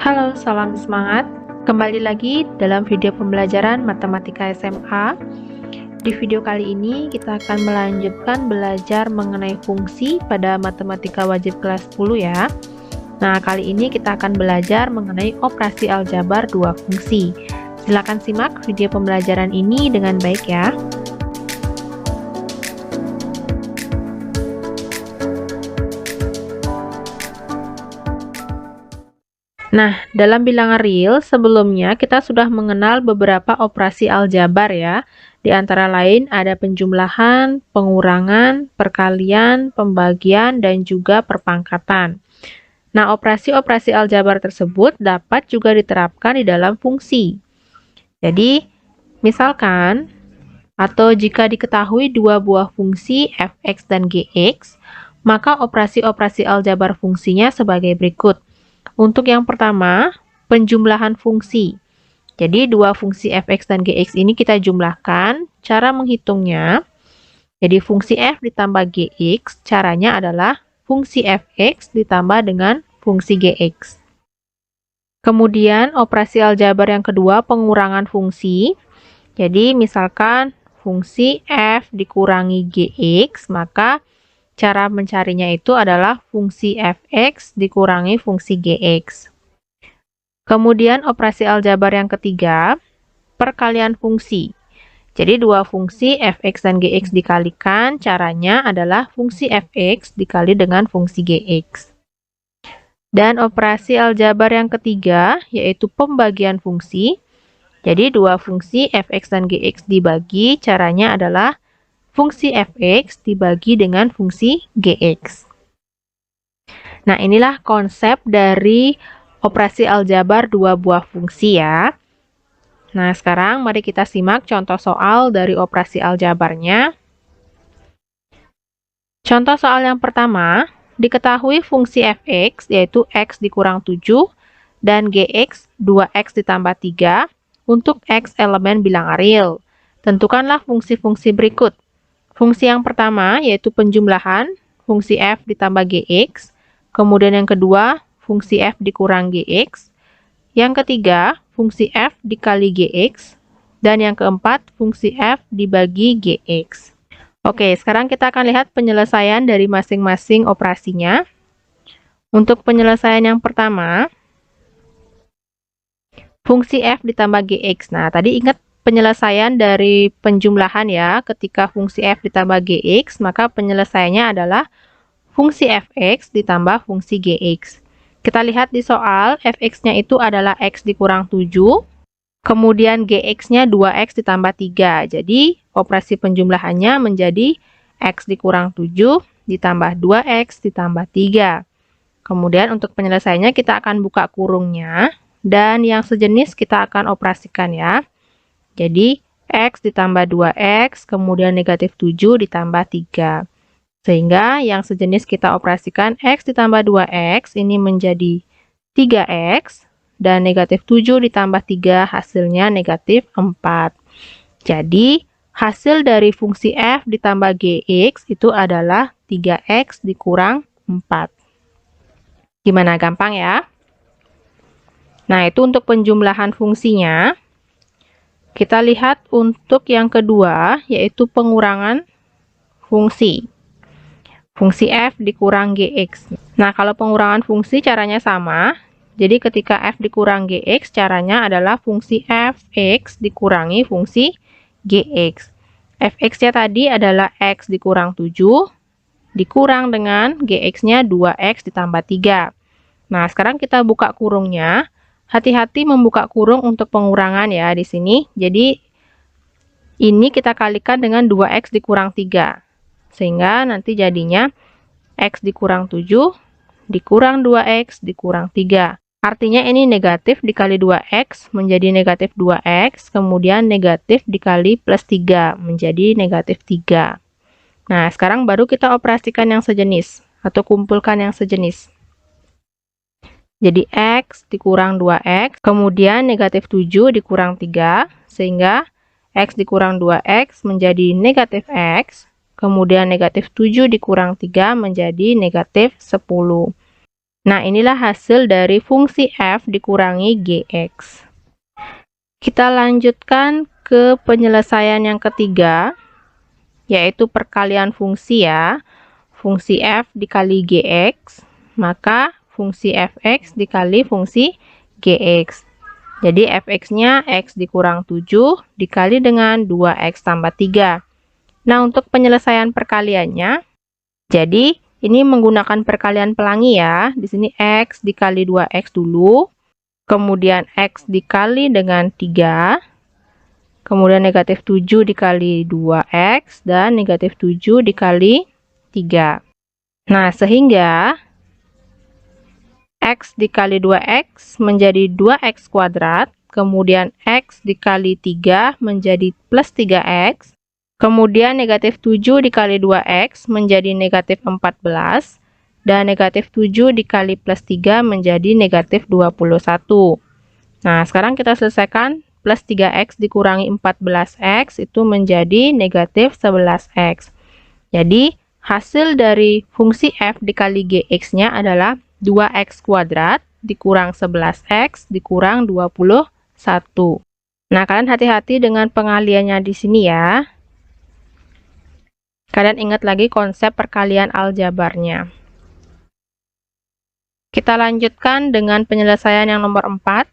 Halo, salam semangat. Kembali lagi dalam video pembelajaran Matematika SMA. Di video kali ini kita akan melanjutkan belajar mengenai fungsi pada Matematika Wajib kelas 10 ya. Nah, kali ini kita akan belajar mengenai operasi aljabar dua fungsi. Silakan simak video pembelajaran ini dengan baik ya. Nah, dalam bilangan real sebelumnya kita sudah mengenal beberapa operasi aljabar ya. Di antara lain ada penjumlahan, pengurangan, perkalian, pembagian, dan juga perpangkatan. Nah, operasi-operasi aljabar tersebut dapat juga diterapkan di dalam fungsi. Jadi, misalkan, atau jika diketahui dua buah fungsi f(x) dan gx, maka operasi-operasi aljabar fungsinya sebagai berikut. Untuk yang pertama, penjumlahan fungsi. Jadi, dua fungsi f(x) dan gx ini kita jumlahkan. Cara menghitungnya, jadi fungsi f ditambah gx, caranya adalah fungsi f(x) ditambah dengan fungsi gx. Kemudian, operasi aljabar yang kedua, pengurangan fungsi. Jadi, misalkan fungsi f dikurangi gx, maka cara mencarinya itu adalah fungsi f(x) dikurangi fungsi gx. Kemudian operasi aljabar yang ketiga, perkalian fungsi. Jadi dua fungsi f(x) dan gx dikalikan, caranya adalah fungsi f(x) dikali dengan fungsi gx. Dan operasi aljabar yang ketiga, yaitu pembagian fungsi. Jadi dua fungsi f(x) dan gx dibagi, caranya adalah fungsi f(x) dibagi dengan fungsi gx. Nah, inilah konsep dari operasi aljabar dua buah fungsi ya. Nah, sekarang mari kita simak contoh soal dari operasi aljabarnya. Contoh soal yang pertama, diketahui fungsi f(x) yaitu x dikurang 7 dan gx 2x ditambah 3 untuk x elemen bilangan real. Tentukanlah fungsi-fungsi berikut. Fungsi yang pertama yaitu penjumlahan, fungsi f ditambah gx. Kemudian yang kedua, fungsi f dikurang gx. Yang ketiga, fungsi f dikali gx. Dan yang keempat, fungsi f dibagi gx. Oke, sekarang kita akan lihat penyelesaian dari masing-masing operasinya. Untuk penyelesaian yang pertama, fungsi f ditambah gx. Nah, tadi ingat penyelesaian dari penjumlahan ya, ketika fungsi f ditambah gx, maka penyelesaiannya adalah fungsi f(x) ditambah fungsi gx. Kita lihat di soal, f(x)-nya itu adalah x dikurang 7, kemudian gx-nya 2x ditambah 3. Jadi, operasi penjumlahannya menjadi x dikurang 7 ditambah 2x ditambah 3. Kemudian untuk penyelesaiannya kita akan buka kurungnya, dan yang sejenis kita akan operasikan ya. Jadi, x ditambah 2x, kemudian negatif 7 ditambah 3. Sehingga yang sejenis kita operasikan x ditambah 2x, ini menjadi 3x, dan negatif 7 ditambah 3 hasilnya negatif 4. Jadi, hasil dari fungsi f ditambah gx itu adalah 3x dikurang 4. Gimana, gampang ya? Nah, itu untuk penjumlahan fungsinya. Kita lihat untuk yang kedua, yaitu pengurangan fungsi. Fungsi f dikurang gx. Nah, kalau pengurangan fungsi caranya sama. Jadi, ketika f dikurang gx, caranya adalah fungsi f(x) dikurangi fungsi gx. f(x)-nya tadi adalah x dikurang 7, dikurang dengan gx-nya 2x ditambah 3. Nah, sekarang kita buka kurungnya. Hati-hati membuka kurung untuk pengurangan ya di sini. Jadi, ini kita kalikan dengan 2x dikurang 3. Sehingga nanti jadinya x dikurang 7 dikurang 2x dikurang 3. Artinya ini negatif dikali 2x menjadi negatif 2x, kemudian negatif dikali plus 3 menjadi negatif 3. Nah, sekarang baru kita operasikan yang sejenis, atau kumpulkan yang sejenis. Jadi x dikurang 2x, kemudian negatif 7 dikurang 3, sehingga x dikurang 2x menjadi negatif x, kemudian negatif 7 dikurang 3 menjadi negatif 10. Nah, inilah hasil dari fungsi f dikurangi gx. Kita lanjutkan ke penyelesaian yang ketiga, yaitu perkalian fungsi ya. Fungsi f dikali gx, maka fungsi fx dikali fungsi gx. Jadi fx-nya x dikurang 7 dikali dengan 2x tambah 3. Nah, untuk penyelesaian perkaliannya, jadi ini menggunakan perkalian pelangi ya. Di sini x dikali 2x dulu, kemudian x dikali dengan 3, kemudian negatif 7 dikali 2x, dan negatif 7 dikali 3. Nah, sehingga x dikali 2x menjadi 2x kuadrat, kemudian x dikali 3 menjadi plus 3x, kemudian negatif 7 dikali 2x menjadi negatif 14, dan negatif 7 dikali plus 3 menjadi negatif 21. Nah, sekarang kita selesaikan. Plus 3x dikurangi 14x itu menjadi negatif 11x. Jadi, hasil dari fungsi f dikali gx-nya adalah 2x kuadrat dikurang 11x dikurang 21. Nah, kalian hati-hati dengan pengaliannya di sini ya. Kalian ingat lagi konsep perkalian aljabarnya. Kita lanjutkan dengan penyelesaian yang nomor 4.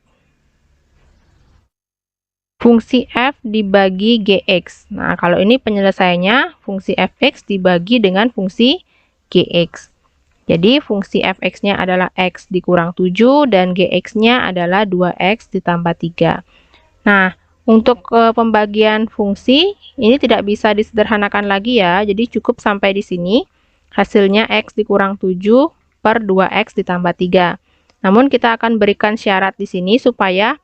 Fungsi f dibagi gx. Nah, kalau ini penyelesaiannya fungsi fx dibagi dengan fungsi gx. Jadi, fungsi fx-nya adalah x dikurang 7 dan gx-nya adalah 2x ditambah 3. Nah, untuk pembagian fungsi, ini tidak bisa disederhanakan lagi ya. Jadi, cukup sampai di sini. Hasilnya x dikurang 7 per 2x ditambah 3. Namun, kita akan berikan syarat di sini supaya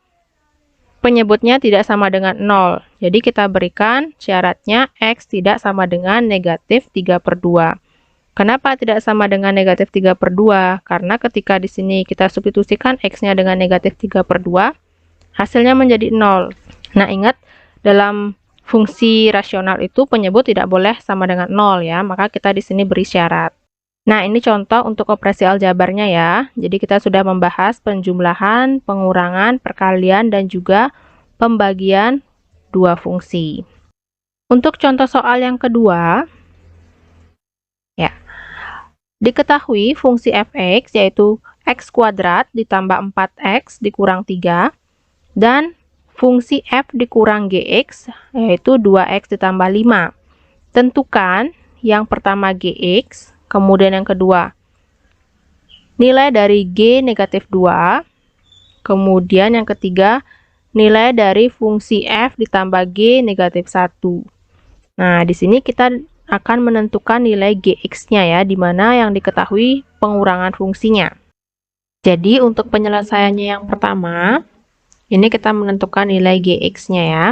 penyebutnya tidak sama dengan 0. Jadi kita berikan syaratnya x tidak sama dengan negatif 3/2. Kenapa tidak sama dengan negatif 3/2? Karena ketika di sini kita substitusikan x-nya dengan negatif 3/2, hasilnya menjadi 0. Nah, ingat, dalam fungsi rasional itu penyebut tidak boleh sama dengan 0 ya, maka kita di sini beri syarat. Nah, ini contoh untuk operasi aljabarnya ya. Jadi kita sudah membahas penjumlahan, pengurangan, perkalian, dan juga pembagian dua fungsi. Untuk contoh soal yang kedua, ya, diketahui fungsi fx yaitu x kuadrat ditambah 4x dikurang 3, dan fungsi f dikurang gx yaitu 2x ditambah 5. Tentukan yang pertama gx, kemudian yang kedua nilai dari g negatif 2, kemudian yang ketiga nilai dari fungsi f ditambah g negatif 1. Nah, di sini kita akan menentukan nilai gx-nya ya, di mana yang diketahui pengurangan fungsinya. Jadi, untuk penyelesaiannya yang pertama, ini kita menentukan nilai gx-nya ya.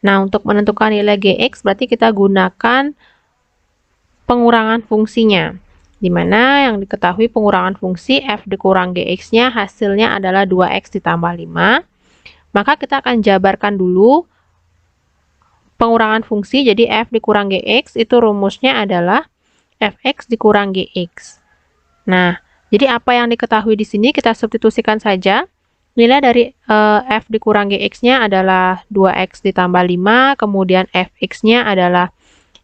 Nah, untuk menentukan nilai gx berarti kita gunakan pengurangan fungsinya, di mana yang diketahui pengurangan fungsi f dikurang gx-nya hasilnya adalah 2x ditambah 5. Maka kita akan jabarkan dulu pengurangan fungsi. Jadi f dikurang gx itu rumusnya adalah fx dikurang gx. Nah, jadi apa yang diketahui di sini kita substitusikan saja. Nilai dari f dikurang gx-nya adalah 2x ditambah 5, kemudian fx-nya adalah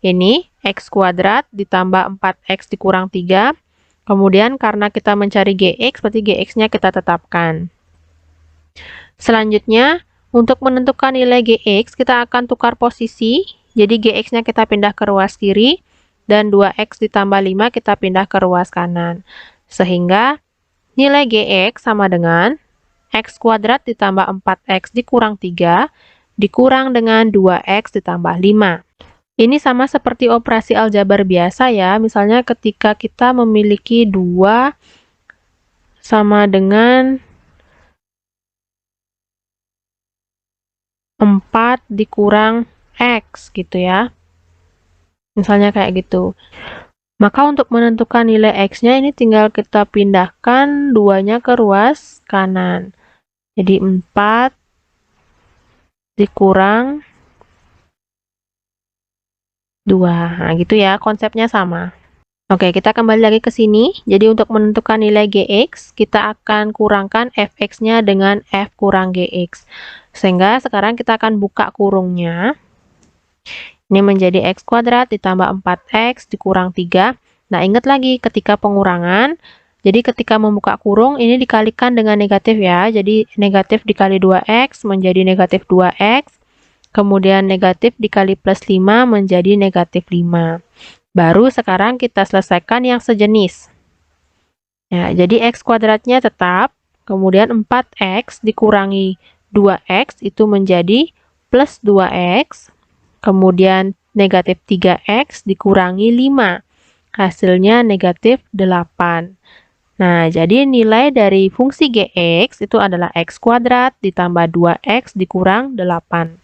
ini x kuadrat ditambah 4x dikurang 3. Kemudian karena kita mencari gx, berarti gx-nya kita tetapkan. Selanjutnya, untuk menentukan nilai gx, kita akan tukar posisi. Jadi gx-nya kita pindah ke ruas kiri, dan 2x ditambah 5 kita pindah ke ruas kanan. Sehingga nilai gx sama dengan x kuadrat ditambah 4x dikurang 3, dikurang dengan 2x ditambah 5. Ini sama seperti operasi aljabar biasa ya. Misalnya ketika kita memiliki 2 sama dengan 4 dikurang x gitu ya. Misalnya kayak gitu. Maka untuk menentukan nilai x-nya ini tinggal kita pindahkan 2-nya ke ruas kanan. Jadi 4 dikurang 2. Nah, gitu ya, konsepnya sama. Oke, kita kembali lagi ke sini. Jadi untuk menentukan nilai Gx, kita akan kurangkan Fx-nya dengan F kurang Gx. Sehingga sekarang kita akan buka kurungnya. Ini menjadi X kuadrat ditambah 4X dikurang 3. Nah, ingat lagi ketika pengurangan, jadi ketika membuka kurung, ini dikalikan dengan negatif ya. Jadi negatif dikali 2X menjadi negatif 2X. Kemudian negatif dikali plus 5 menjadi negatif 5. Baru sekarang kita selesaikan yang sejenis. Ya, jadi X kuadratnya tetap, kemudian 4X dikurangi 2X itu menjadi plus 2X. Kemudian negatif 3X dikurangi 5. Hasilnya negatif 8. Nah, jadi nilai dari fungsi Gx itu adalah X kuadrat ditambah 2X dikurang 8.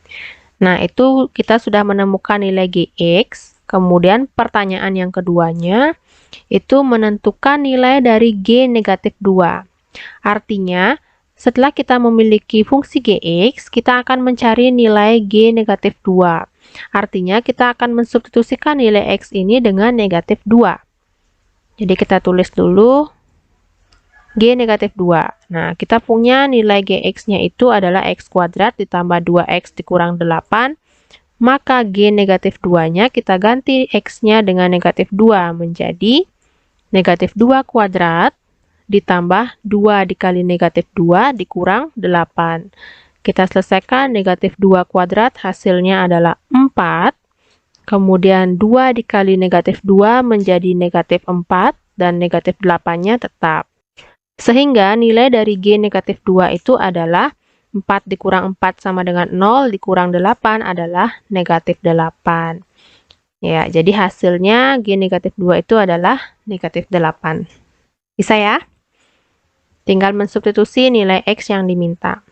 Nah, itu kita sudah menemukan nilai Gx. Kemudian pertanyaan yang keduanya itu menentukan nilai dari G negatif 2. Artinya, setelah kita memiliki fungsi Gx, kita akan mencari nilai G negatif 2. Artinya kita akan mensubstitusikan nilai X ini dengan negatif 2. Jadi kita tulis dulu G negatif 2. Nah, kita punya nilai Gx-nya itu adalah X kuadrat ditambah 2X dikurang 8. Maka G negatif 2-nya kita ganti X-nya dengan negatif 2 menjadi negatif 2 kuadrat ditambah 2 dikali negatif 2 dikurang 8. Kita selesaikan negatif 2 kuadrat hasilnya adalah 4. Kemudian 2 dikali negatif 2 menjadi negatif 4 dan negatif 8-nya tetap. Sehingga nilai dari G negatif 2 itu adalah 4 dikurang 4 sama dengan 0 dikurang 8 adalah negatif 8. Ya, jadi hasilnya G negatif 2 itu adalah negatif 8. Bisa ya? Tinggal mensubstitusi nilai X yang diminta.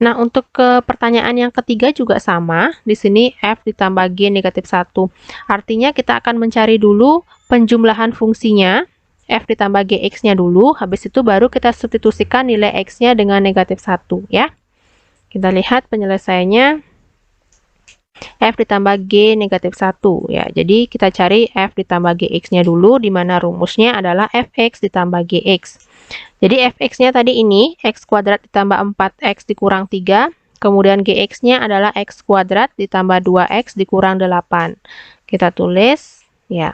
Nah, untuk ke pertanyaan yang ketiga juga sama. Di sini F ditambah G negatif 1. Artinya kita akan mencari dulu penjumlahan fungsinya. F ditambah Gx-nya dulu. Habis itu baru kita substitusikan nilai X-nya dengan negatif 1. Ya. Kita lihat penyelesaiannya. F ditambah G negatif 1. Ya, jadi kita cari F ditambah Gx-nya dulu, di mana rumusnya adalah Fx ditambah Gx. Jadi Fx-nya tadi ini, X kuadrat ditambah 4X dikurang 3. Kemudian Gx-nya adalah X kuadrat ditambah 2X dikurang 8. Kita tulis, ya.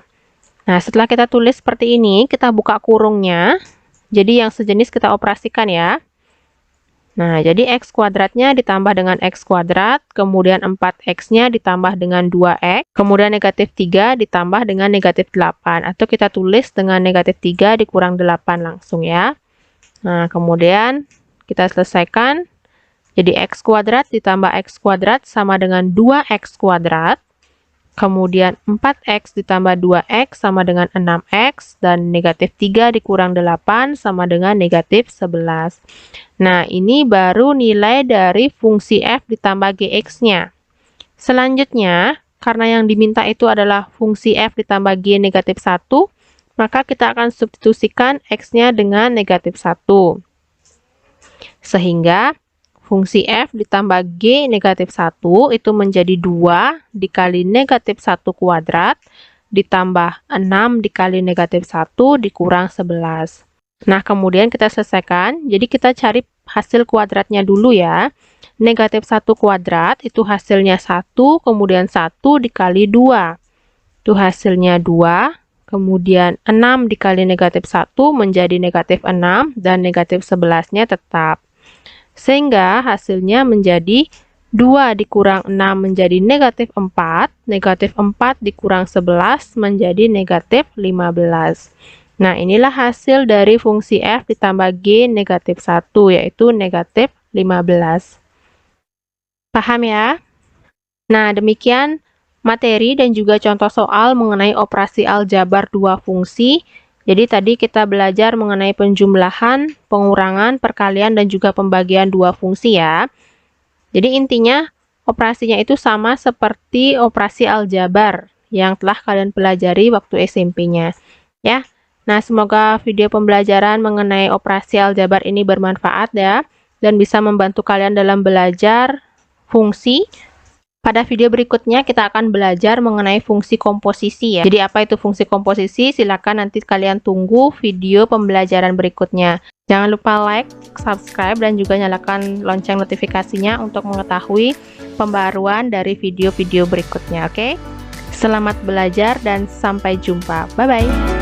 Nah, setelah kita tulis seperti ini, kita buka kurungnya. Jadi yang sejenis kita operasikan ya. Nah, jadi X kuadratnya ditambah dengan X kuadrat, kemudian 4X-nya ditambah dengan 2X, kemudian negatif 3 ditambah dengan negatif 8. Atau kita tulis dengan negatif 3 dikurang 8 langsung ya. Nah, kemudian kita selesaikan. Jadi X kuadrat ditambah X kuadrat sama dengan 2X kuadrat. Kemudian 4X ditambah 2X sama dengan 6X. Dan negatif 3 dikurang 8 sama dengan negatif 11. Nah, ini baru nilai dari fungsi F ditambah Gx-nya. Selanjutnya, karena yang diminta itu adalah fungsi F ditambah G negatif 1, maka kita akan substitusikan X-nya dengan negatif 1. Sehingga fungsi F ditambah G negatif 1 itu menjadi 2 dikali negatif 1 kuadrat ditambah 6 dikali negatif 1 dikurang 11. Nah, kemudian kita selesaikan. Jadi kita cari hasil kuadratnya dulu ya. Negatif 1 kuadrat itu hasilnya 1, kemudian 1 dikali 2. Itu hasilnya 2. Kemudian 6 dikali negatif 1 menjadi negatif 6 dan negatif 11-nya tetap. Sehingga hasilnya menjadi 2 dikurang 6 menjadi negatif 4. Negatif 4 dikurang 11 menjadi negatif 15. Nah, inilah hasil dari fungsi F ditambah G negatif 1, yaitu negatif 15. Paham ya? Nah, demikian materi dan juga contoh soal mengenai operasi aljabar dua fungsi. Jadi tadi kita belajar mengenai penjumlahan, pengurangan, perkalian, dan juga pembagian dua fungsi ya. Jadi intinya operasinya itu sama seperti operasi aljabar yang telah kalian pelajari waktu SMP-nya. Ya. Nah, semoga video pembelajaran mengenai operasi aljabar ini bermanfaat ya, dan bisa membantu kalian dalam belajar fungsi, Pada video berikutnya kita akan belajar mengenai fungsi komposisi ya. Jadi apa itu fungsi komposisi? Silakan nanti kalian tunggu video pembelajaran berikutnya. Jangan lupa like, subscribe, dan juga nyalakan lonceng notifikasinya untuk mengetahui pembaruan dari video-video berikutnya, oke? Selamat belajar dan sampai jumpa. Bye-bye.